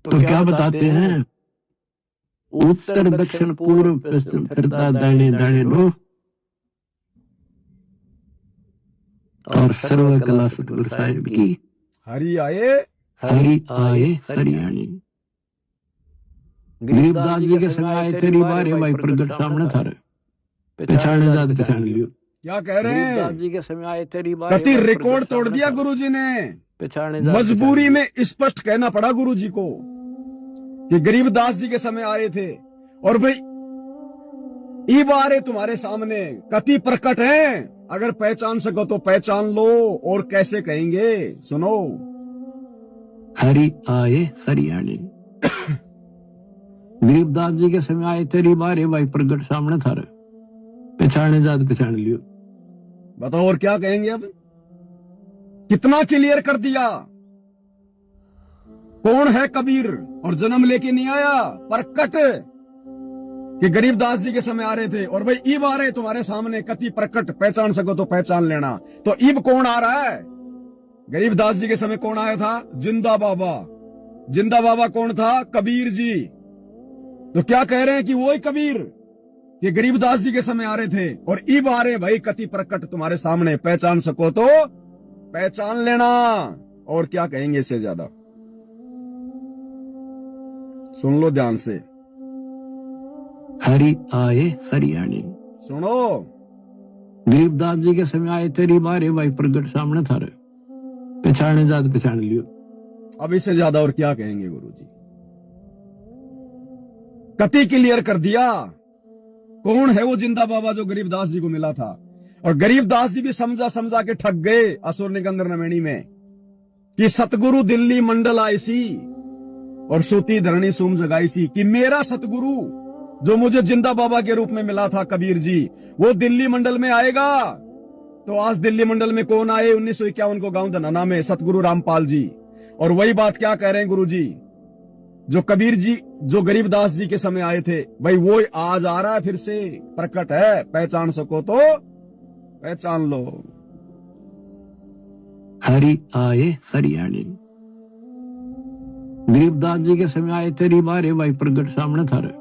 तो क्या बताते हैं, उत्तर दक्षिण पूर्व पश्चिम फिरता दाहिने दाहिने लो, और सर्व कला सतगुरु साहिब की हरि आए हरि आए हरियाणी। गरीबदास जी के समय आए तेरी बारे भाई प्रगट सामने थारे, पहचाने जात पहचान लियो। क्या कह रहे गरीबदास हैं? जी के समय आए तेरी बारे कति भाई रिकॉर्ड प्रगट तोड़ सामने दिया थारे, गुरुजी ने। पहचाने जात मजबूरी पहचान में स्पष्ट कहना पड़ा गुरुजी को कि गरीबदास जी के समय आ रहे थे, और भाई ई बारे तुम्हारे सामने कति प्रकट हैं, अगर पहचान सको तो पहचान लो, और कैसे कहेंगे सुनो। हरि आए हरियाणी। गरीबदास जी के समय आए तेरी बारे भाई प्रगट सामने थारे, पहचाने जात पहचान लियो। बताओ और क्या कहेंगे अब? कितना क्लियर कर दिया कौन है कबीर, और जन्म लेके नहीं आया, प्रकट कि गरीबदास जी के समय आ रहे थे, और भाई ईब आ रहे तुम्हारे सामने कति प्रकट, पहचान सको तो पहचान लेना। तो ईब कौन आ रहा है? गरीबदास जी के समय कौन आया था? जिंदा बाबा। जिंदा बाबा कौन था? कबीर जी। तो क्या कह रहे हैं कि वही कबीर कि गरीबदास जी के समय आ रहे थे, और ईब आ रहे भाई कति प्रकट तुम्हारे सामने, पहचान सको तो पहचान लेना। और क्या कहेंगे इससे ज्यादा? सुन लो ध्यान से। हरि आए हरियाणी। सुनो। गरीबदास जी के समय आए तेरी बारे भाई प्रगट सामने थारे, पहचाने जात पहचान लियो। अब इससे ज्यादा और क्या कहेंगे गुरुजी? कति क्लियर कर दिया कौन है वो जिंदा बाबा जो गरीबदास जी को मिला था। और गरीबदास जी भी समझा समझा के ठग गए असुर निकंदर नवेणी में कि सतगुरु दिल्ली मंडल आई सी और सूती धरणी सूम जगाई सी, कि मेरा सतगुरु जो मुझे जिंदा बाबा के रूप में मिला था कबीर जी, वो दिल्ली मंडल में आएगा। तो आज दिल्ली मंडल में कौन आए? 1951 को गांव धनाना में सतगुरु रामपाल जी। और वही बात क्या कह रहे हैं गुरु जी, जो कबीर जी जो गरीबदास जी के समय आए थे, भाई वो आज आ रहा है, फिर से प्रकट है, पहचान सको तो पहचान लो। हरि आए हरियाणी। गरीबदास जी के समय आए तेरी बारे भाई प्रगट सामने थारे,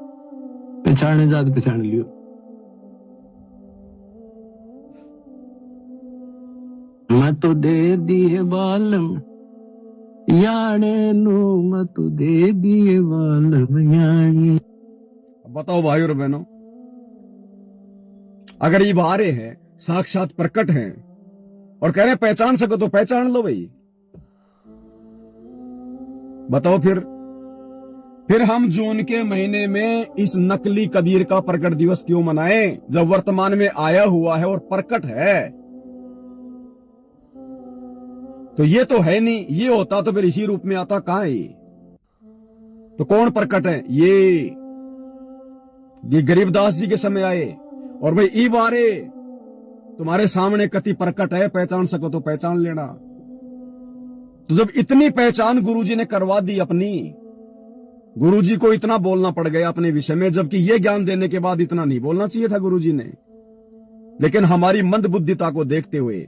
पहचाने जात पहचान लियो। मैं तो दे दिए बालम याने नु, मैं तो दे दिए बालम याने। बताओ भाई और बहनों, अगर ये बारे हैं, साक्षात प्रकट हैं, और कह रहे हैं पहचान सको तो पहचान लो भाई, बताओ फिर हम जून के महीने में इस नकली कबीर का प्रकट दिवस क्यों मनाएं, जब वर्तमान में आया हुआ है और प्रकट है। तो ये तो है नहीं, ये होता तो फिर इसी रूप में आता, कहां है ये? तो कौन प्रकट है? ये गरीबदास जी के समय आए, और भाई ई बारे तुम्हारे सामने कति प्रकट है, पहचान सको तो पहचान लेना। तो जब इतनी पहचान गुरुजी ने करवा दी अपनी, गुरुजी को इतना बोलना पड़ गया अपने विषय में, जबकि ये ज्ञान देने के बाद इतना नहीं बोलना चाहिए था गुरुजी ने। लेकिन हमारी मंद बुद्धिता को देखते हुए,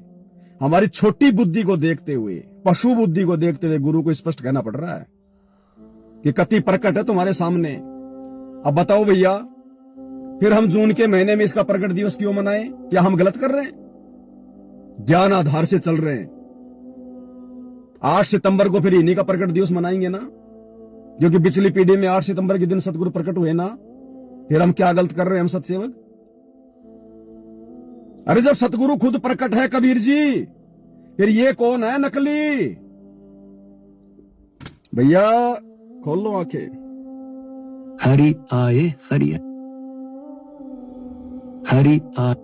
हमारी छोटी बुद्धि को देखते हुए, पशु बुद्धि को देखते हुए गुरु को स्पष्ट कहना पड़ रहा है कि कति प्रकट है तुम्हारे सामने। अब बताओ भैया, फिर हम जून के महीने में इसका प्रकट दिवस क्यों मनाएं? क्या हम गलत कर रहे हैं? ज्ञान आधार से चल रहे हैं। 8 सितंबर को फिर इन्हीं का प्रकट दिवस मनाएंगे ना, क्योंकि पिछली पीढ़ी में 8 सितंबर के दिन सतगुरु प्रकट हुए ना। फिर हम क्या गलत कर रहे हैं हम सतसेवक? अरे जब सतगुरु खुद प्रकट है कबीर जी, फिर ये कौन है नकली? भैया खोल लो आंखें। हरि आए हरिया। हरि आए।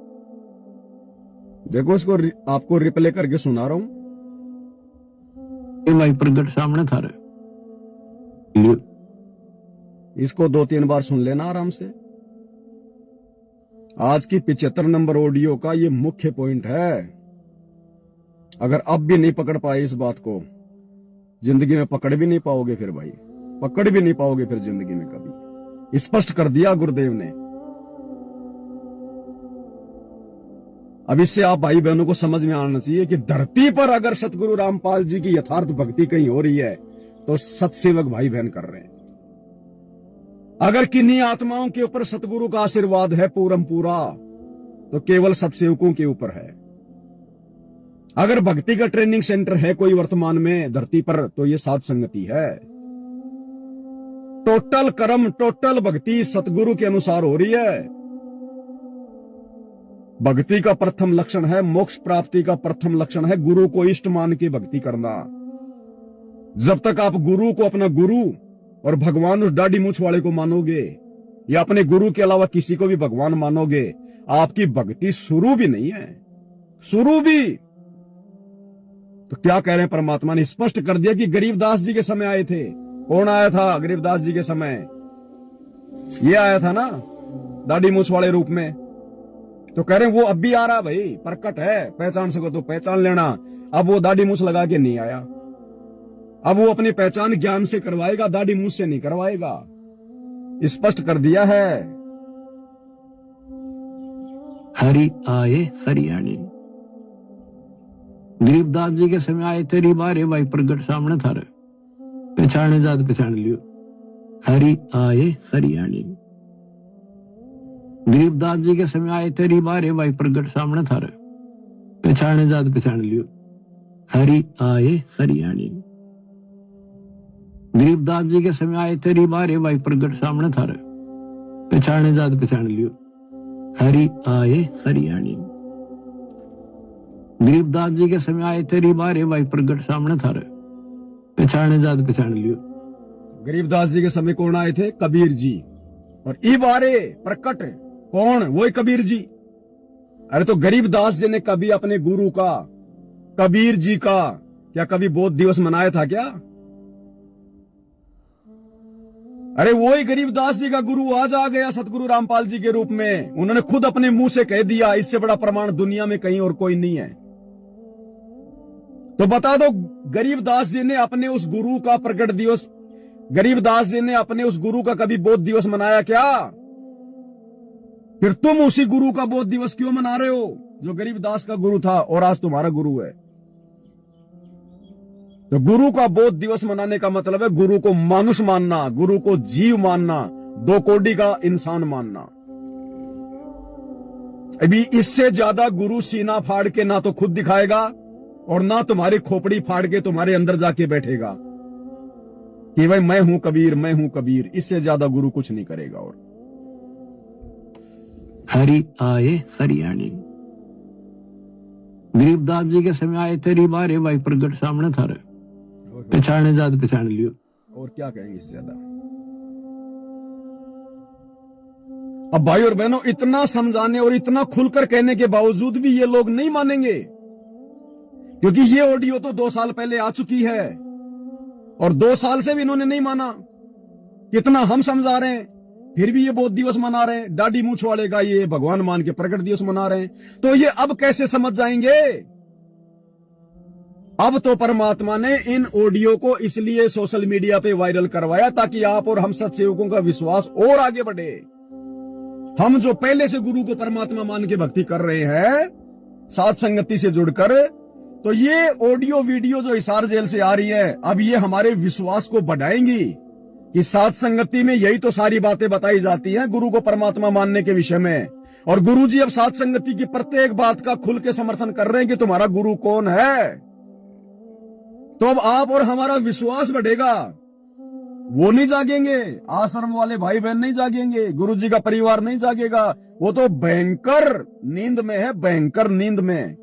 देखो इसको आपको रिप्ले करके सुना रहा हूं। भाई प्रगट सामने थारे, इसको 2-3 बार सुन लेना आराम से। आज की 75 नंबर ऑडियो का ये मुख्य पॉइंट है। अगर अब भी नहीं पकड़ पाए इस बात को, जिंदगी में पकड़ भी नहीं पाओगे फिर भाई, पकड़ भी नहीं पाओगे फिर जिंदगी में कभी। स्पष्ट कर दिया गुरुदेव ने। अब इससे आप भाई बहनों को समझ में आना चाहिए कि धरती पर अगर सतगुरु रामपाल जी की यथार्थ भक्ति कहीं हो रही है, तो सत्सेवक भाई बहन कर रहे हैं। अगर किन्हीं आत्माओं के ऊपर सतगुरु का आशीर्वाद है पूरम पूरा, तो केवल सत्सेवकों के ऊपर है। अगर भक्ति का ट्रेनिंग सेंटर है कोई वर्तमान में धरती पर, तो ये साध संगति है। टोटल कर्म, टोटल भक्ति सतगुरु के अनुसार हो रही है। भक्ति का प्रथम लक्षण है, मोक्ष प्राप्ति का प्रथम लक्षण है गुरु को इष्ट मान के भक्ति करना। जब तक आप गुरु को अपना गुरु और भगवान उस दाढ़ी मूछ वाले को मानोगे, या अपने गुरु के अलावा किसी को भी भगवान मानोगे, आपकी भक्ति शुरू भी नहीं है, शुरू भी। तो क्या कह रहे हैं परमात्मा ने स्पष्ट कर दिया कि गरीबदास जी के समय आए थे। कौन आया था गरीबदास जी के समय? ये आया था ना दाढ़ी मूछ वाले रूप में। तो कह रहे हैं वो अब भी आ रहा भाई, प्रकट है, पहचान सको तो पहचान लेना। अब वो दाढ़ी मूछ लगा के नहीं आया, अब वो अपनी पहचान ज्ञान से करवाएगा, दाढ़ी मूछ से नहीं करवाएगा। स्पष्ट कर दिया है। हरि आए हरियाणी। गरीबदास जी के समय आए तेरी बारे भाई प्रगट सामने थारे, पहचाने जात पहचान लियो। हरि आए हरियाणी। गरीबदास जी के समय आए तेरी बारे भाई प्रगट सामने थारे, पहचाने जात पहचान लियो। हरि आए हरियाणी। गरीबदास जी के समय आए तेरी बारे भाई प्रगट सामने थारे, पहचाने जात पहचान लियो। हरि आए हरियाणी। गरीबदास जी के समय आए तेरी बारे भाई प्रगट सामने थारे, पहचाने जात पहचान लियो। गरीबदास जी के समय कौन आए थे? कबीर जी। और ई बारे प्रकट कौन? वही कबीर जी। अरे तो गरीबदास जी ने कभी अपने गुरु का, कबीर जी का, क्या कभी बोध दिवस मनाया था क्या? अरे वही गरीबदास जी का गुरु आज आ गया सतगुरु रामपाल जी के रूप में। उन्होंने खुद अपने मुंह से कह दिया, इससे बड़ा प्रमाण दुनिया में कहीं और कोई नहीं है। तो बता दो, गरीबदास जी ने अपने उस गुरु का प्रकट दिवस, गरीबदास जी ने अपने उस गुरु का कभी बोध दिवस मनाया क्या? फिर तुम उसी गुरु का बोध दिवस क्यों मना रहे हो जो गरीबदास का गुरु था और आज तुम्हारा गुरु है? तो गुरु का बोध दिवस मनाने का मतलब है गुरु को मानुष मानना, गुरु को जीव मानना, दो कोटि का इंसान मानना। अभी इससे ज्यादा गुरु सीना फाड़ के ना तो खुद दिखाएगा और ना तुम्हारी खोपड़ी फाड़ के तुम्हारे अंदर जाके बैठेगा कि भाई मैं हूं कबीर, मैं हूं कबीर। इससे ज्यादा गुरु कुछ नहीं करेगा। और हरि आए हरियाणी। गरीबदास जी के समय आए तेरी बारे भाई प्रगट सामने थारे, पहचाने जात पहचान लियो। और क्या कहेंगे इससे ज्यादा? अब भाई और बहनों, इतना समझाने और इतना खुलकर कहने के बावजूद भी ये लोग नहीं मानेंगे, क्योंकि ये ऑडियो तो 2 साल पहले आ चुकी है और 2 साल से भी इन्होंने नहीं माना। कितना हम समझा रहे हैं, फिर भी ये बोध दिवस मना रहे हैं। दाढ़ी मूछ वाले का ये भगवान मान के प्रकट दिवस मना रहे हैं। तो ये अब कैसे समझ जाएंगे? अब तो परमात्मा ने इन ऑडियो को इसलिए सोशल मीडिया पे वायरल करवाया ताकि आप और हम सत्सेवकों का विश्वास और आगे बढ़े। हम जो पहले से गुरु को परमात्मा मान के भक्ति कर रहे हैं साध संगति से जुड़कर, तो ये ऑडियो वीडियो जो हिसार जेल से आ रही है, अब ये हमारे विश्वास को बढ़ाएंगी कि साध संगति में यही तो सारी बातें बताई जाती हैं गुरु को परमात्मा मानने के विषय में। और गुरु जी अब साध संगति की प्रत्येक बात का खुल के समर्थन कर रहे हैं कि तुम्हारा गुरु कौन है। तो अब आप और हमारा विश्वास बढ़ेगा। वो नहीं जागेंगे, आश्रम वाले भाई बहन नहीं जागेंगे, गुरु जी का परिवार नहीं जागेगा। वो तो भयंकर नींद में है, भयंकर नींद में।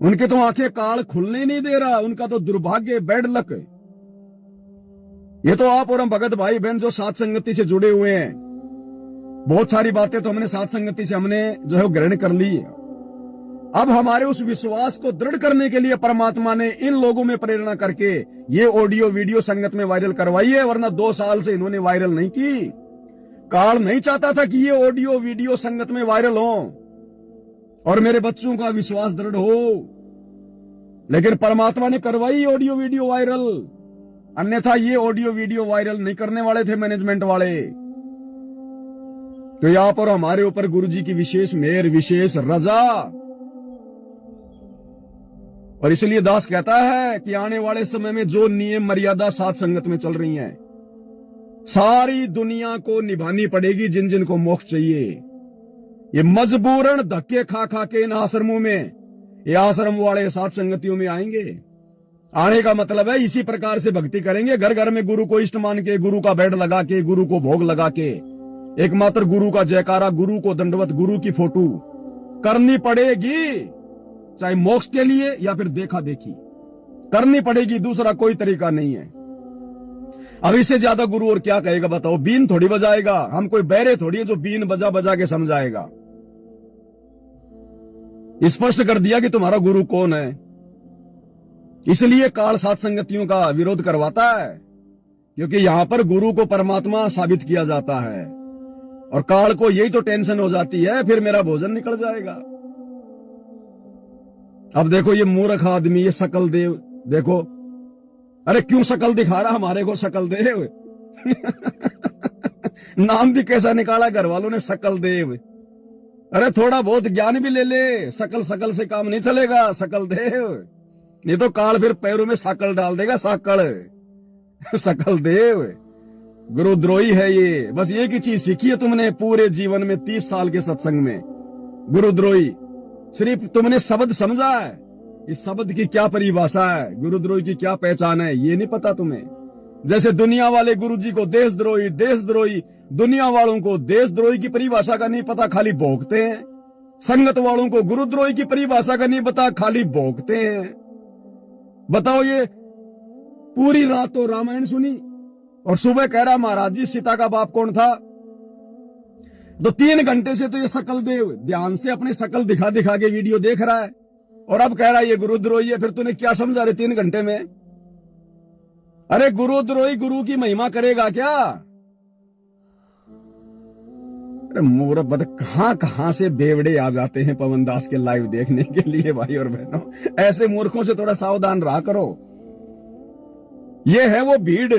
उनके तो आंखें काल खुलने नहीं दे रहा, उनका तो दुर्भाग्य, बैड लक। ये तो आप और हम भगत भाई बहन जो साध संगति से जुड़े हुए हैं, बहुत सारी बातें तो हमने साध संगति से हमने जो है ग्रहण कर ली। अब हमारे उस विश्वास को दृढ़ करने के लिए परमात्मा ने इन लोगों में प्रेरणा करके ये ऑडियो वीडियो संगत में वायरल करवाई है, वरना 2 साल से इन्होंने वायरल नहीं की। काल नहीं चाहता था कि ये ऑडियो वीडियो संगत में वायरल हो और मेरे बच्चों का विश्वास दृढ़ हो, लेकिन परमात्मा ने करवाई ऑडियो वीडियो वायरल। अन्यथा ये ऑडियो वीडियो वायरल नहीं करने वाले थे मैनेजमेंट वाले। तो यहां पर हमारे ऊपर गुरु जी की विशेष मेहर, विशेष रजा। और इसलिए दास कहता है कि आने वाले समय में जो नियम मर्यादा साथ संगत में चल रही हैं, सारी दुनिया को निभानी पड़ेगी जिन जिन को मोक्ष चाहिए। ये मजबूरन धक्के खा खा के इन आश्रमों में, ये आश्रम वाले साथ संगतियों में आएंगे। आने का मतलब है इसी प्रकार से भक्ति करेंगे, घर घर में गुरु को इष्ट मान के, गुरु का बेड लगा के, गुरु को भोग लगा के, एकमात्र गुरु का जयकारा, गुरु को दंडवत, गुरु की फोटो करनी पड़ेगी, चाहे मोक्ष के लिए या फिर देखा देखी करनी पड़ेगी, दूसरा कोई तरीका नहीं है। अब इससे ज्यादा गुरु और क्या कहेगा बताओ? बीन थोड़ी बजाएगा, हम कोई बहरे थोड़ी है जो बीन बजा बजा के समझाएगा। स्पष्ट कर दिया कि तुम्हारा गुरु कौन है। इसलिए काल सात संगतियों का विरोध करवाता है, क्योंकि यहां पर गुरु को परमात्मा साबित किया जाता है, और काल को यही तो टेंशन हो जाती है, फिर मेरा भोजन निकल जाएगा। अब देखो ये मूर्ख आदमी, ये सकल देव, देखो, अरे क्यों शकल दिखा रहा हमारे को शकल देव? नाम भी कैसा निकाला घर वालों ने, शकल देव। अरे थोड़ा बहुत ज्ञान भी ले ले, सकल सकल से काम नहीं चलेगा, शकल देव। नहीं तो काल फिर पैरों में साकल डाल देगा, साकल। सकल देव गुरुद्रोही है ये। बस एक ही चीज सीखी है तुमने पूरे जीवन में, 30 साल के सत्संग में, गुरुद्रोही। सिर्फ तुमने शब्द समझा है, इस शब्द की क्या परिभाषा है, गुरुद्रोही की क्या पहचान है, ये नहीं पता तुम्हें। जैसे दुनिया वाले गुरुजी को देशद्रोही, देशद्रोही, दुनिया वालों को देशद्रोही की परिभाषा का नहीं पता, खाली भोगते हैं। संगत वालों को गुरुद्रोही की परिभाषा का नहीं पता, खाली भोगते हैं। बताओ, ये पूरी रात तो रामायण सुनी और सुबह कह रहा महाराज जी सीता का बाप कौन था। तो 3 घंटे से तो ये सकल देव ध्यान से अपने शकल दिखा दिखा के वीडियो देख रहा है, और अब कह रहा है ये गुरुद्रोही है। फिर तूने क्या समझा रे 3 घंटे में? अरे गुरुद्रोही गुरु की महिमा करेगा क्या? अरे मूर्ख बद, कहां से बेवड़े आ जाते हैं पवन दास के लाइव देखने के लिए। भाई और बहनों, ऐसे मूर्खों से थोड़ा सावधान रहा करो। ये है वो भीड़,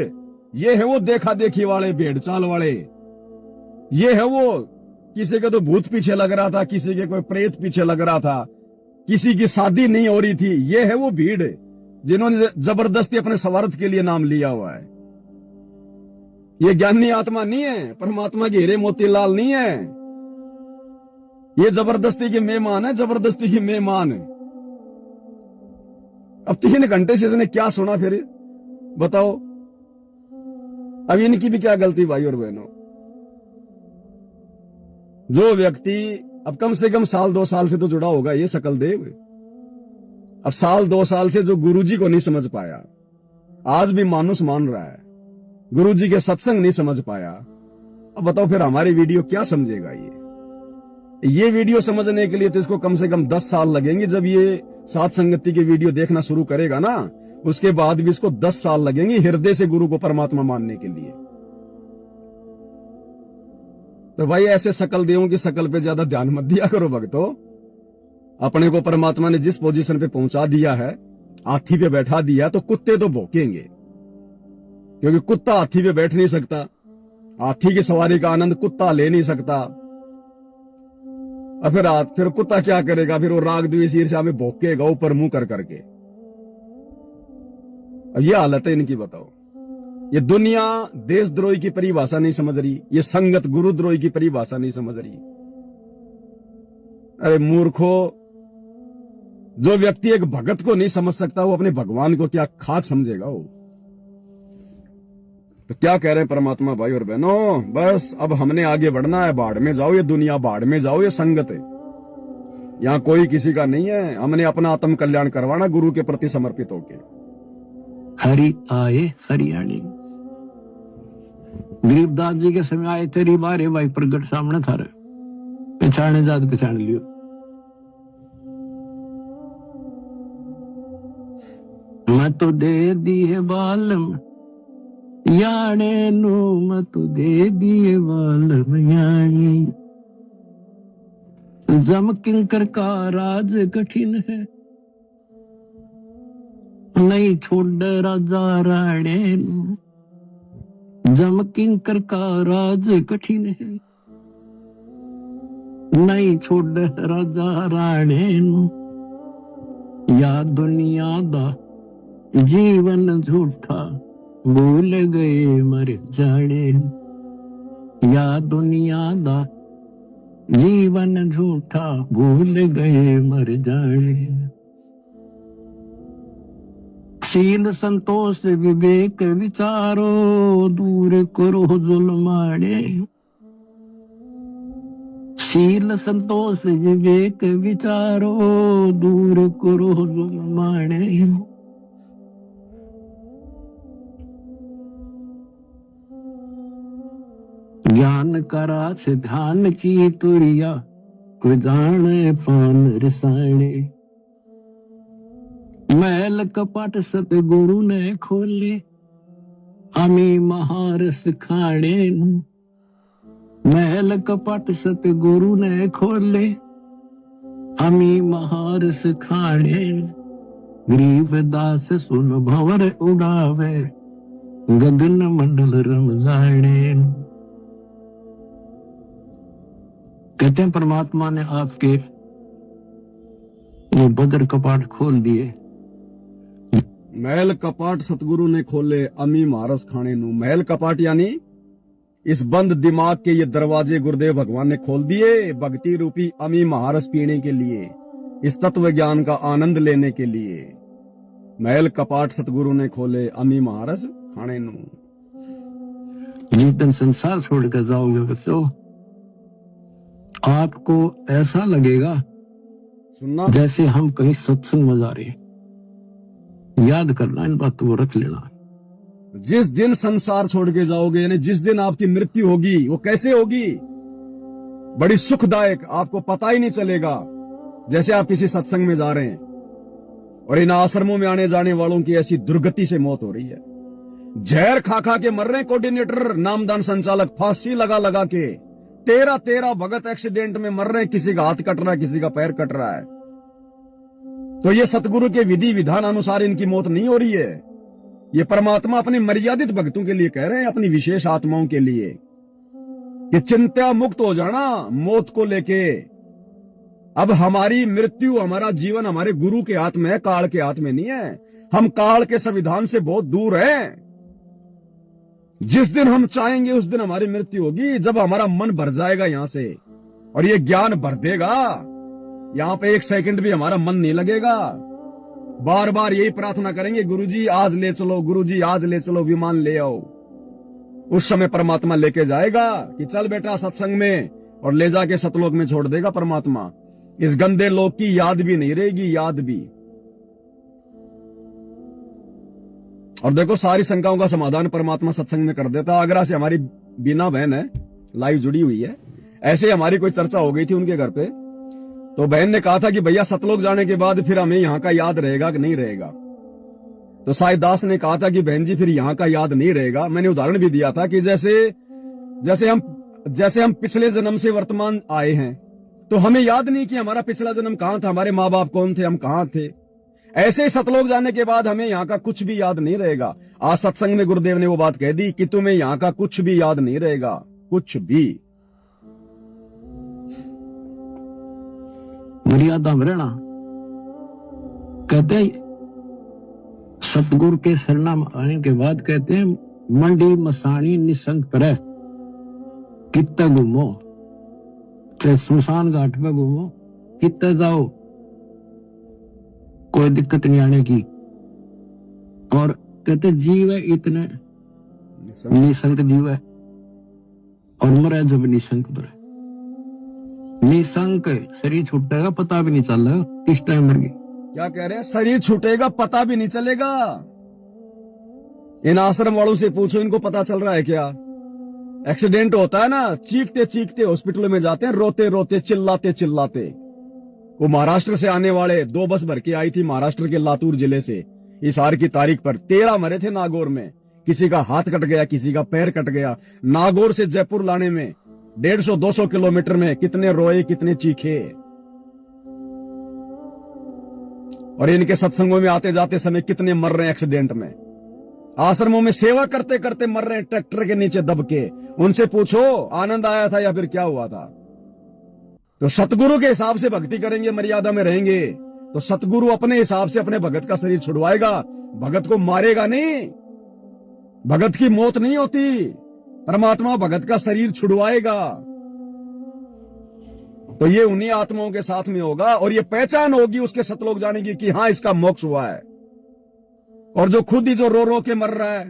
ये है वो देखा देखी वाले, भेड़ चाल वाले। ये है वो, किसी के तो भूत पीछे लग रहा था, किसी के कोई प्रेत पीछे लग रहा था, किसी की शादी नहीं हो रही थी। ये है वो भीड़ जिन्होंने जबरदस्ती अपने स्वार्थ के लिए नाम लिया हुआ है। ये ज्ञानी आत्मा नहीं है, परमात्मा के हीरे मोतीलाल नहीं है। ये जबरदस्ती के मेहमान है, जबरदस्ती के मेहमान। अब 3 घंटे से इसने क्या सुना फिर बताओ? अब इनकी भी क्या गलती भाई और बहनों? जो व्यक्ति अब कम से कम 1-2 साल से तो जुड़ा होगा ये सकल देव, अब 1-2 साल से जो गुरुजी को नहीं समझ पाया, आज भी मानुस मान रहा है, गुरुजी के सत्संग नहीं समझ पाया, अब बताओ फिर हमारी वीडियो क्या समझेगा? ये वीडियो समझने के लिए तो इसको कम से कम 10 साल लगेंगे। जब ये सात संगति की वीडियो देखना शुरू करेगा ना, उसके बाद भी इसको 10 साल लगेंगे हृदय से गुरु को परमात्मा मानने के लिए। तो भाई ऐसे सकल देवों की शकल पे ज्यादा ध्यान मत दिया करो भक्तों। अपने को परमात्मा ने जिस पोजीशन पे पहुंचा दिया है, हाथी पे बैठा दिया, तो कुत्ते तो भौंकेंगे, क्योंकि कुत्ता हाथी पे बैठ नहीं सकता, हाथी की सवारी का आनंद कुत्ता ले नहीं सकता। और फिर कुत्ता क्या करेगा? फिर वो राग द्वेष ईर्ष्या में भौंकेगा ऊपर मुंह कर करके। अब ये हालत है इनकी। बताओ, ये दुनिया देशद्रोही की परिभाषा नहीं समझ रही, ये संगत गुरुद्रोही की परिभाषा नहीं समझ रही। अरे मूर्खो, जो व्यक्ति एक भगत को नहीं समझ सकता वो अपने भगवान को क्या खाक समझेगा वो? तो क्या कह रहे हैं परमात्मा भाई और बहनों? बस अब हमने आगे बढ़ना है, बाढ़ में जाओ ये दुनिया, बाढ़ में जाओ ये संगत है, यहां कोई किसी का नहीं है। हमने अपना आत्म कल्याण करवाना गुरु के प्रति समर्पित होके। हरि आए हरियाणी, गरीबदास जी के समय आए तेरी बारे भाई प्रगट सामने थारे, पहचाने जात पहचान लियो। मैं तो दे दिए बालम याने नु, मैं तो दे दिए बालम याने। जम किंकर का राज कठिन है, नहीं छोड़ राजा राणे नु। जम किंकर का राज कठिन है, नहीं छोड़ राजा राणे नु। या दुनिया दा जीवन झूठा भूल गए मर जाने, या दुनिया दा जीवन झूठा भूल गए मर जाने। शील संतोष विवेक विचारो दूर करो जुल्माड़े, शील संतोष विवेक विचारो दूर करो जुल्माड़े। ज्ञान करा से ध्यान की तुरिया को जाने पान रसायने, मैल कपट सतगुरु ने खोले अमी महारस खाने, महल कपट सतगुरु ने खोले अमी महारस खाने। गरीब दास सुन भंवर उड़ावे गगन मंडल रम जाने। कहते हैं परमात्मा ने आपके वो बदर कपाट खोल दिए। महल कपाट सतगुरु ने खोले अमी महारस खाने नू। महल कपाट यानी इस बंद दिमाग के ये दरवाजे गुरुदेव भगवान ने खोल दिए भक्ति रूपी अमी महारस पीने के लिए, इस तत्व ज्ञान का आनंद लेने के लिए। महल कपाट सतगुरु ने खोले अमी महारस खाने नू। जिस दिन संसार छोड़ कर जाओगे बच्चों, आपको ऐसा लगेगा सुनना जैसे हम कहीं सत्संग में जा रहे हैं। याद करना, इन बातों को रख लेना। जिस दिन संसार छोड़ के जाओगे, यानी जिस दिन आपकी मृत्यु होगी, वो कैसे होगी? बड़ी सुखदायक, आपको पता ही नहीं चलेगा। जैसे आप किसी सत्संग में जा रहे हैं और इन आश्रमों में आने जाने वालों की ऐसी दुर्गति से मौत हो रही है, जहर खा खा के मर रहे हैं। कोऑर्डिनेटर नामदान संचालक फांसी लगा लगा के 13 भगत एक्सीडेंट में मर रहे हैं। किसी का हाथ कट रहा है, किसी का पैर कट रहा है। तो ये सतगुरु के विधि विधान अनुसार इनकी मौत नहीं हो रही है। ये परमात्मा अपने मर्यादित भक्तों के लिए कह रहे हैं, अपनी विशेष आत्माओं के लिए, कि चिंता मुक्त हो जाना मौत को लेके। अब हमारी मृत्यु, हमारा जीवन हमारे गुरु के हाथ में है, काल के हाथ में नहीं है। हम काल के संविधान से बहुत दूर हैं। जिस दिन हम चाहेंगे उस दिन हमारी मृत्यु होगी, जब हमारा मन भर जाएगा यहां से और ये ज्ञान भर देगा। यहां पे एक सेकंड भी हमारा मन नहीं लगेगा। बार बार यही प्रार्थना करेंगे, गुरुजी आज ले चलो, गुरुजी आज ले चलो, विमान ले आओ। उस समय परमात्मा लेके जाएगा कि चल बेटा सत्संग में, और ले जाके सतलोक में छोड़ देगा परमात्मा। इस गंदे लोक की याद भी नहीं रहेगी, याद भी। और देखो, सारी शंकाओं का समाधान परमात्मा सत्संग में कर देता। आगरा से हमारी बीना बहन है, लाइव जुड़ी हुई है। ऐसे हमारी कोई चर्चा हो गई थी उनके घर पे, तो बहन ने कहा था कि भैया सतलोक जाने के बाद फिर हमें यहाँ का याद रहेगा कि नहीं रहेगा। तो साईं दास ने कहा था कि बहन जी फिर यहाँ का याद नहीं रहेगा। मैंने उदाहरण भी दिया था कि जैसे हम पिछले जन्म से वर्तमान आए हैं, तो हमें याद नहीं कि हमारा पिछला जन्म कहाँ था, हमारे माँ बाप कौन थे, हम कहाँ थे। ऐसे ही सतलोक जाने के बाद हमें यहाँ का कुछ भी याद नहीं रहेगा। आज सत्संग में गुरुदेव ने वो बात कह दी कि तुम्हें यहाँ का कुछ भी याद नहीं रहेगा, कुछ भी। मर्यादा में रहना। कहते सतगुरु के शरणा आने के बाद कहते हैं, मंडी मसानी निसंग पर कितना घूमो, चाहे शमशान घाट में घूमो, कितना जाओ, कोई दिक्कत नहीं आने की। और कहते जीव है इतने निसंग जीव है, और मरे जब निसंग पर निसंक शरीर छूटेगा, पता भी नहीं चल रहा किस टाइम मर गई। क्या कह रहे हैं? शरीर छूटेगा, पता भी नहीं चलेगा। इन आश्रम वालों से पूछो, इनको पता चल रहा है क्या? एक्सीडेंट होता है ना, चीखते चीखते हॉस्पिटल में जाते हैं, रोते रोते चिल्लाते चिल्लाते। वो महाराष्ट्र से आने वाले 2 बस भर के आई थी, महाराष्ट्र के लातूर जिले से। इस हार की तारीख पर 13 मरे थे नागौर में। किसी का हाथ कट गया, किसी का पैर कट गया। नागौर से जयपुर लाने में 150-200 किलोमीटर में कितने रोए, कितने चीखे। और इनके सत्संगों में आते जाते समय कितने मर रहे हैं एक्सीडेंट में। आश्रमों में सेवा करते करते मर रहे हैं ट्रैक्टर के नीचे दब के। उनसे पूछो आनंद आया था या फिर क्या हुआ था। तो सतगुरु के हिसाब से भक्ति करेंगे, मर्यादा में रहेंगे, तो सतगुरु अपने हिसाब से अपने भगत का शरीर छुड़वाएगा, भगत को मारेगा नहीं। भगत की मौत नहीं होती, परमात्मा भगत का शरीर छुड़वाएगा। तो ये उन्हीं आत्माओं के साथ में होगा और ये पहचान होगी उसके सतलोक जाने की कि हां इसका मोक्ष हुआ है। और जो खुद ही जो रो रो के मर रहा है,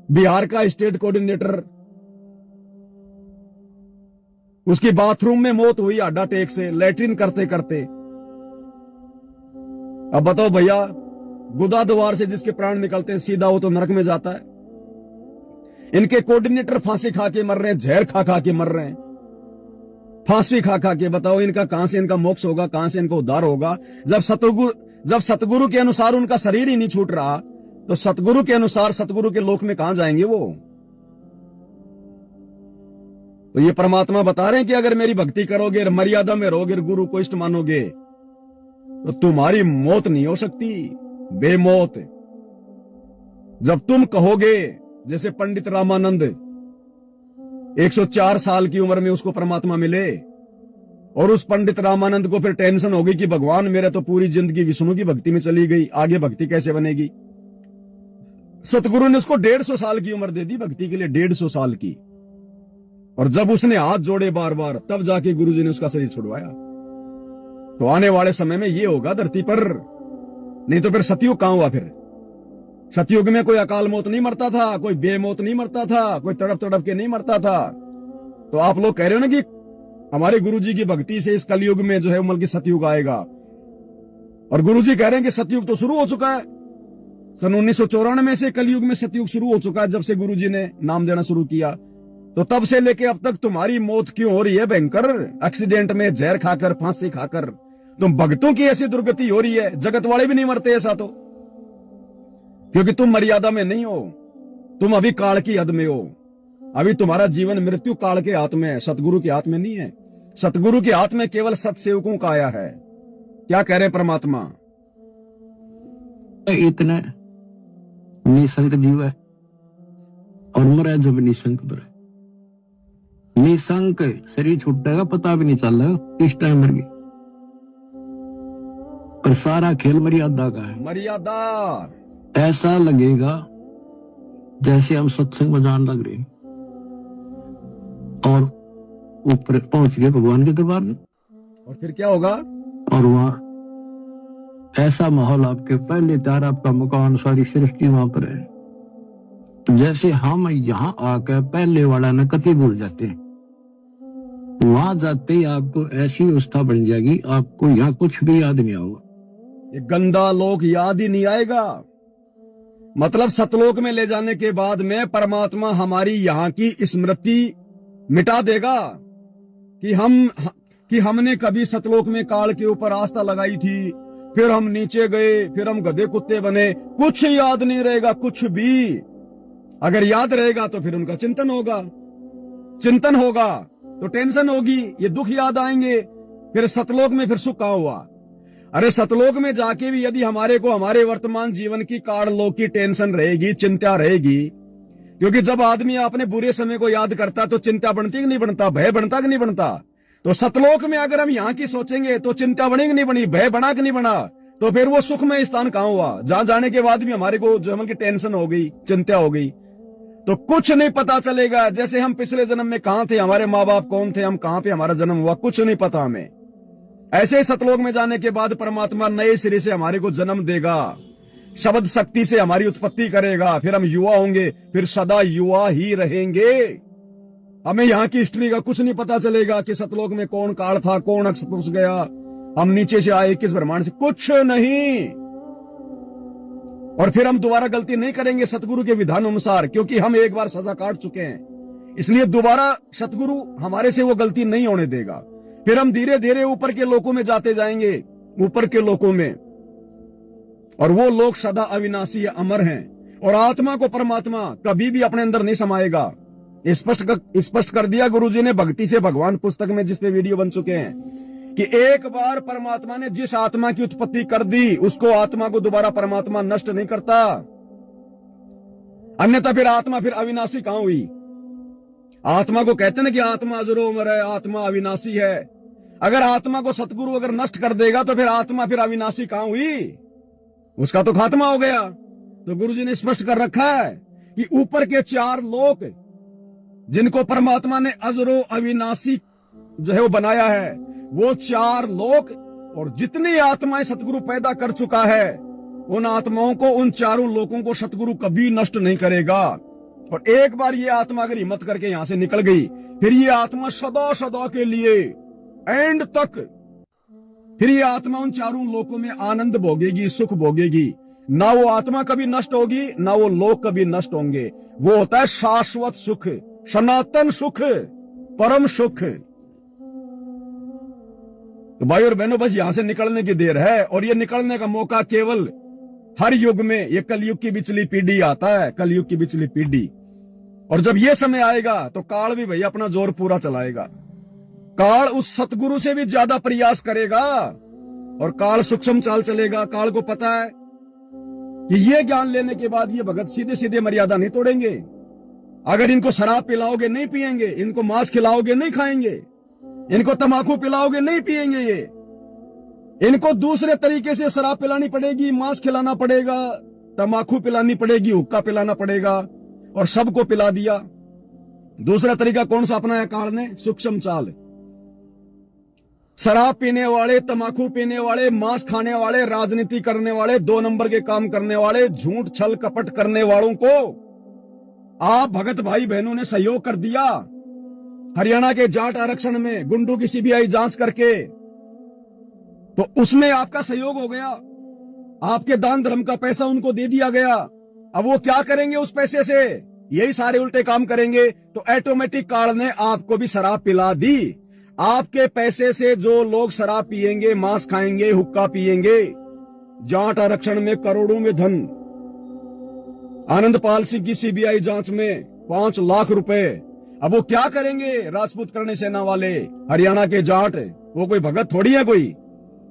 बिहार का स्टेट कोऑर्डिनेटर, उसकी बाथरूम में मौत हुई हार्ट अटैक से, लैट्रिन करते करते। अब बताओ भैया, गुदा द्वार से जिसके प्राण निकलते हैं सीधा वो तो नरक में जाता है। इनके कोऑर्डिनेटर फांसी खा के मर रहे हैं, जहर खा खा के मर रहे हैं, फांसी खा खा के। बताओ इनका कहां से इनका मोक्ष होगा, कहां से इनका उद्धार होगा? जब सतगुरु के अनुसार उनका शरीर ही नहीं छूट रहा, तो सतगुरु के अनुसार सतगुरु के लोक में कहां जाएंगे वो? तो ये परमात्मा बता रहे हैं कि अगर मेरी भक्ति करोगे, मर्यादा में रहोगे, गुरु को इष्ट मानोगे, तो तुम्हारी मौत नहीं हो सकती, बेमौत। जब तुम कहोगे, जैसे पंडित रामानंद 104 साल की उम्र में उसको परमात्मा मिले, और उस पंडित रामानंद को फिर टेंशन हो गई कि भगवान मेरा तो पूरी जिंदगी विष्णु की भक्ति में चली गई, आगे भक्ति कैसे बनेगी? सतगुरु ने उसको 150 साल की उम्र दे दी भक्ति के लिए, 150 साल की। और जब उसने हाथ जोड़े बार बार, तब जाके गुरुजी ने उसका शरीर छुड़वाया। तो आने वाले समय में ये होगा धरती पर, नहीं तो फिर सतयुग कहां हुआ? फिर सतयुग में कोई अकाल मौत नहीं मरता था, कोई बेमौत नहीं मरता था, कोई तड़प तड़प के नहीं मरता था। तो आप लोग कह रहे हो ना कि हमारे गुरुजी की भक्ति से इस कलयुग में जो है बल्कि सतयुग आएगा, और गुरुजी कह रहे हैं कि सतयुग तो शुरू हो चुका है। सन 1994 से कलयुग में सतयुग शुरू हो चुका है, जब से गुरुजी ने नाम देना शुरू किया। तो तब से लेके अब तक तुम्हारी मौत क्यों हो रही है भयंकर? एक्सीडेंट में, जहर खाकर, फांसी खाकर। तुम भक्तों की ऐसी दुर्गति हो रही है, जगत वाले भी नहीं मरते ऐसा तो, क्योंकि तुम मर्यादा में नहीं हो, तुम अभी काल की हद में हो। अभी तुम्हारा जीवन मृत्यु काल के हाथ में है, सतगुरु के हाथ में नहीं है। सतगुरु के हाथ में केवल सतसेवकों का आया है। क्या कह रहे परमात्मा? इतना निसंक जीव है और मरे जब निसंक पर निसंक शरीर छूटेगा, पता भी नहीं चल रहा इस टाइम मर गई। पर सारा खेल मर्यादा का है। मर्यादा ऐसा लगेगा जैसे हम सत्संग में जान लग रहे और ऊपर पहुंच गए भगवान के दरबार में। और फिर क्या होगा? और वहां ऐसा माहौल, आपके पहले तार आपका मकान, सारी सृष्टि वहां पर है। तो जैसे हम यहाँ आकर पहले वाला न कति भूल जाते हैं, वहां जाते ही आपको ऐसी व्यवस्था बन जाएगी, आपको यहाँ कुछ भी याद नहीं आएगा। ये गंदा लोक याद ही नहीं आएगा। मतलब सतलोक में ले जाने के बाद में परमात्मा हमारी यहाँ की स्मृति मिटा देगा कि हमने कभी सतलोक में काल के ऊपर आस्था लगाई थी, फिर हम नीचे गए, फिर हम गधे कुत्ते बने। कुछ याद नहीं रहेगा, कुछ भी। अगर याद रहेगा तो फिर उनका चिंतन होगा, चिंतन होगा तो टेंशन होगी, ये दुख याद आएंगे। फिर सतलोक में फिर सुख कहां हुआ? अरे सतलोक में जाके भी यदि हमारे को हमारे वर्तमान जीवन की काल लोक की टेंशन रहेगी, चिंता रहेगी, क्योंकि जब आदमी अपने बुरे समय को याद करता तो चिंता बनती कि नहीं बनता, भय बनता कि नहीं बनता? तो सतलोक में अगर हम यहाँ की सोचेंगे तो चिंता बनी कि नहीं बनी, भय बना कि नहीं बना? तो फिर वो सुख में स्थान कहां हुआ, जहां जाने के बाद भी हमारे को जो है टेंशन हो गई, चिंता हो गई, तो कुछ नहीं पता चलेगा। जैसे हम पिछले जन्म में कहां थे, हमारे माँ बाप कौन थे, हम कहां पे हमारा जन्म हुआ, कुछ नहीं पता हमें। ऐसे ही सतलोक में जाने के बाद परमात्मा नए सिरे से हमारे को जन्म देगा, शब्द शक्ति से हमारी उत्पत्ति करेगा, फिर हम युवा होंगे, फिर सदा युवा ही रहेंगे। हमें यहाँ की हिस्ट्री का कुछ नहीं पता चलेगा कि सतलोक में कौन काल था, कौन अक्ष गया, हम नीचे से आए, किस ब्रह्मांड से, कुछ नहीं। और फिर हम दोबारा गलती नहीं करेंगे सतगुरु के विधान अनुसार, क्योंकि हम एक बार सजा काट चुके हैं। इसलिए दोबारा सतगुरु हमारे से वो गलती नहीं होने देगा। फिर हम धीरे धीरे ऊपर के लोकों में जाते जाएंगे, ऊपर के लोकों में, और वो लोग सदा अविनाशी अमर हैं। और आत्मा को परमात्मा कभी भी अपने अंदर नहीं समाएगा। स्पष्ट कर दिया गुरुजी ने भक्ति से भगवान पुस्तक में, जिसपे वीडियो बन चुके हैं, कि एक बार परमात्मा ने जिस आत्मा की उत्पत्ति कर दी, उसको आत्मा को दोबारा परमात्मा नष्ट नहीं करता। अन्यथा फिर आत्मा फिर अविनाशी कहां हुई? आत्मा को कहते हैं कि आत्मा अजरो अमर है, आत्मा अविनाशी है। अगर आत्मा को सतगुरु अगर नष्ट कर देगा तो फिर आत्मा फिर अविनाशी कहां हुई, उसका तो खात्मा हो गया। तो गुरु जी ने स्पष्ट कर रखा है कि ऊपर के 4 लोक जिनको परमात्मा ने अजरो अविनाशी जो है वो बनाया है, वो 4 लोक और जितनी आत्माएं सतगुरु पैदा कर चुका है, उन आत्माओं को, उन 4 लोकों को सतगुरु कभी नष्ट नहीं करेगा। और एक बार ये आत्मा अगर हिम्मत करके यहां से निकल गई, फिर ये आत्मा सदा सदा के लिए एंड तक, फिर ये आत्मा उन 4 लोकों में आनंद भोगेगी, सुख भोगेगी। ना वो आत्मा कभी नष्ट होगी, ना वो लोक कभी नष्ट होंगे। वो होता है शाश्वत सुख, सनातन सुख, परम सुख। तो भाई और बहनों, बस यहां से निकलने की देर है। और ये निकलने का मौका केवल हर युग में, ये कलयुग की बिचली पीढ़ी आता है, कलयुग की बिचली पीढ़ी। और जब ये समय आएगा तो काल भी भाई अपना जोर पूरा चलाएगा। काल उस सतगुरु से भी ज्यादा प्रयास करेगा और काल सूक्ष्म चाल चलेगा। काल को पता है कि ये ज्ञान लेने के बाद ये भगत सीधे सीधे मर्यादा नहीं तोड़ेंगे। अगर इनको शराब पिलाओगे नहीं पिएंगे, इनको मांस खिलाओगे नहीं खाएंगे, इनको तंबाकू पिलाओगे नहीं पिएंगे, ये इनको दूसरे तरीके से शराब पिलानी पड़ेगी, मांस खिलाना पड़ेगा, तंबाकू पिलानी पड़ेगी, हुक्का पिलाना पड़ेगा, और सबको पिला दिया। दूसरा तरीका कौन सा अपनाया काल ने? सूक्ष्म चाल। शराब पीने वाले, तंबाकू पीने वाले, मांस खाने वाले, राजनीति करने वाले, 2 नंबर के काम करने वाले, झूठ छल कपट करने वालों को आप भगत भाई बहनों ने सहयोग कर दिया। हरियाणा के जाट आरक्षण में गुंडों की सीबीआई जांच करके, तो उसमें आपका सहयोग हो गया। आपके दान धर्म का पैसा उनको दे दिया गया। अब वो क्या करेंगे उस पैसे से? यही सारे उल्टे काम करेंगे। तो ऑटोमेटिक काल ने आपको भी शराब पिला दी। आपके पैसे से जो लोग शराब पिएंगे, मांस खाएंगे, हुक्का पिएंगे, जाट आरक्षण में करोड़ों में धन, आनंदपाल सिंह की सीबीआई जांच में 5 लाख रुपए। अब वो क्या करेंगे? राजपूत करने सेना वाले हरियाणा के जाट, वो कोई भगत थोड़ी है कोई।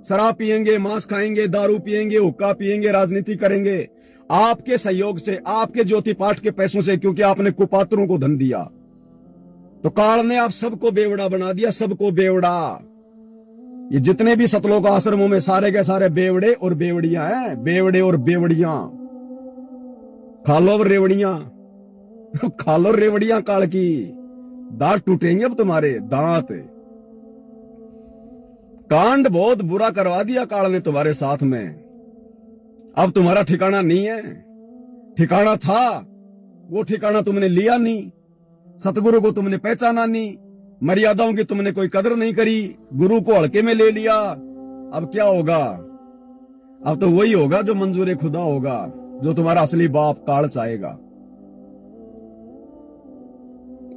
शराब पिएंगे, मांस खाएंगे, दारू पिएंगे, हुक्का पिएंगे, राजनीति करेंगे। आपके सहयोग से, आपके ज्योति पाठ के पैसों से, क्योंकि आपने कुपात्रों को धन दिया। तो काल ने आप सबको बेवड़ा बना दिया, सबको बेवड़ा। ये जितने भी सतलोक आश्रमों में सारे के सारे बेवड़े और बेवड़ियां हैं, बेवड़े और बेवड़ियां। खालो रेवड़ियां, खालो रेवड़ियां काल की। दांत टूटेंगे अब तुम्हारे, दांत। कांड बहुत बुरा करवा दिया काल ने तुम्हारे साथ में। अब तुम्हारा ठिकाना नहीं है। ठिकाना था, वो ठिकाना तुमने लिया नहीं। सतगुरु को तुमने पहचाना नहीं, मर्यादाओं की तुमने कोई कदर नहीं करी, गुरु को हल्के में ले लिया। अब क्या होगा? अब तो वही होगा जो मंजूर खुदा होगा, जो तुम्हारा असली बाप काल चाहेगा।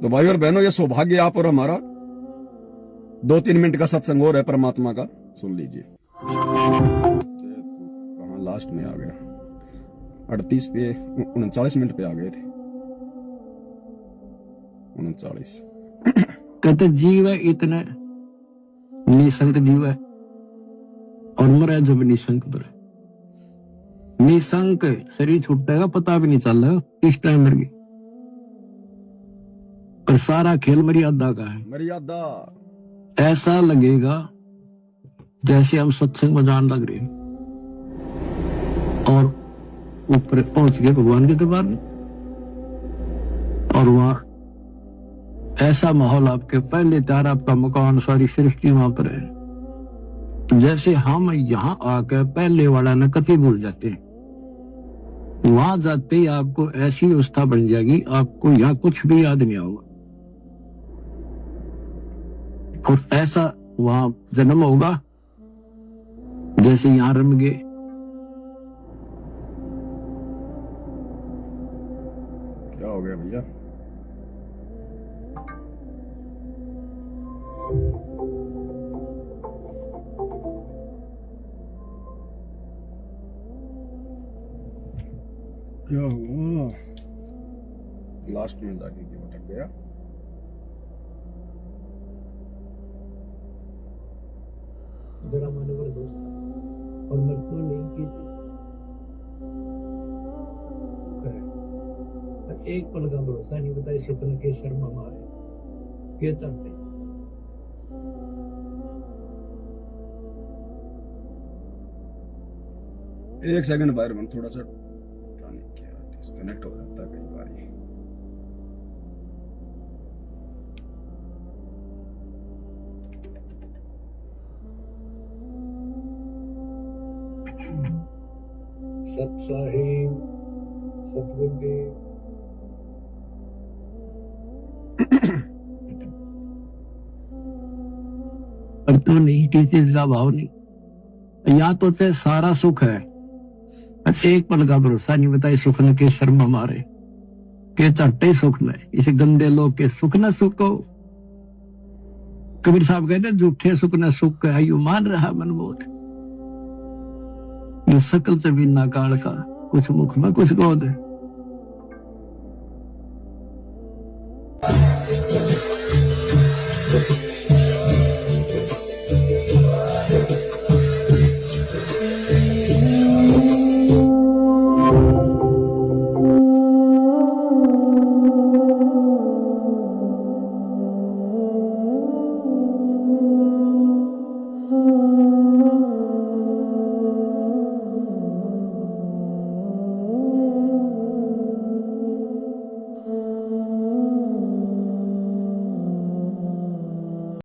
तो भाई और बहनों, ये सौभाग्य आप और हमारा। 2-3 मिनट का सत्संग और है परमात्मा का, सुन लीजिए। कहां लास्ट में आ गया? 38 पे, 39 मिनट पे आ गए थे। 39। कहते जीव है इतने निसंक जीव है, और मरे जब निसंक मरे। निसंक शरीर छूटेगा, पता भी नहीं चल रहा इस टाइम मर गई। पर सारा खेल मर्यादा का है। मर्यादा। ऐसा लगेगा जैसे हम सत्संग में जान लग रहे, और ऊपर पहुंच गए भगवान के दरबार में, और वहां ऐसा माहौल आपके पहले तैयार, आपका मकान, सारी सृष्टि वहां पर है। जैसे हम यहाँ आकर पहले वाला न कति भूल जाते हैं, वहां जाते ही आपको ऐसी व्यवस्था बन जाएगी, आपको यहाँ कुछ भी याद नहीं होगा। और ऐसा वहां जन्म होगा जैसे यहां रम गए। क्या हो गया भैया? क्या हुआ? लास्ट में जाके क्यों अटक गया? जरा मानवर दोस्त और मृत्यु नहीं की थी। एक पल का भरोसा नहीं बताया, स्वप्न के शर्मा मारे ये चलते। एक सेकंड भाई मन, थोड़ा सा पता नहीं क्या डिस्कनेक्ट हो जाता है कई बार। सत साहिब, सतगुरुदेव, पर तो नहीं, किसी चीज का भाव नहीं। या तो ते सारा सुख है, पर एक पल का भरोसा नहीं बताए सुख न के शर्म मारे के चट्टे सुख न, इस गंदे लोग के सुख न सुखो। कबीर साहब कहते झूठे सुख न सुख है, यू मान रहा मनमोद। ये सकल से बिना काल का, कुछ मुख में कुछ गोद है।